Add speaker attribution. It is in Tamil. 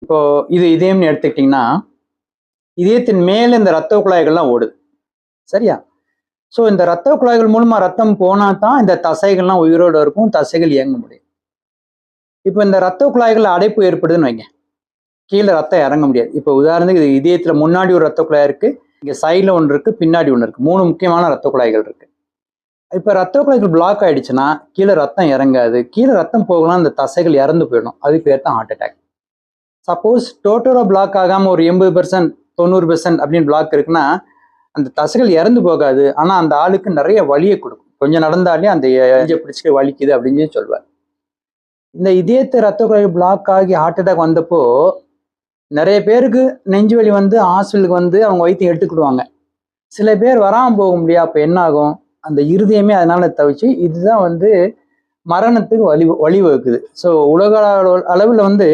Speaker 1: இப்போ இதயம்னு எடுத்துக்கிட்டிங்கன்னா இதயத்தின் மேல இந்த ரத்த குழாய்கள்லாம் ஓடுது. சரியா? ஸோ இந்த ரத்த குழாய்கள் மூலமா ரத்தம் போனா தான் இந்த தசைகள்லாம் உயிரோட இருக்கும், தசைகள் இயங்க முடியும். இப்போ இந்த ரத்த குழாய்கள் அடைப்பு ஏற்படுதுன்னு வைங்க. கீழே ரத்தம் இறங்க முடியாது. இப்போ உதாரணத்துக்கு இது இதயத்துல முன்னாடி ஒரு ரத்த குழாய் இருக்கு, இங்க சைடுல ஒன்று இருக்கு, பின்னாடி ஒன்று இருக்கு. 3 முக்கியமான ரத்த குழாய்கள் இருக்கு. இப்போ ரத்த குழாய்கள் பிளாக் ஆயிடுச்சுன்னா கீழே ரத்தம் இறங்காது. கீழே ரத்தம் போகலாம், அந்த தசைகள் இறந்து போயிடும். அது பேர் தான் ஹார்ட் அட்டாக். சப்போஸ் டோட்டலா பிளாக் ஆகாம ஒரு 80% 90% அப்படின்னு பிளாக் இருக்குன்னா அந்த தசைகள் இறந்து போகாது. ஆனா அந்த ஆளுக்கு நிறைய வலியை கொடுக்கும். கொஞ்சம் நடந்தாலே அந்த பிடிச்சிட்டு வலிக்குது அப்படின்னு சொல்லுவார். இந்த இதயத்தை ரத்த குழாய் பிளாக் ஆகி ஹார்ட் அட்டாக் வந்தப்போ நிறைய பேருக்கு நெஞ்சு வலி வந்து ஹாஸ்பிட்டலுக்கு வந்து அவங்க வைத்தியம் எடுத்துக்கிடுவாங்க. சில பேர் வராம போக முடியாது. அப்ப என்ன ஆகும்? அந்த இருதயமே அதனால தவிச்சு இதுதான் வந்து மரணத்துக்கு வழிவகுக்குது. ஸோ உலக அளவில் வந்து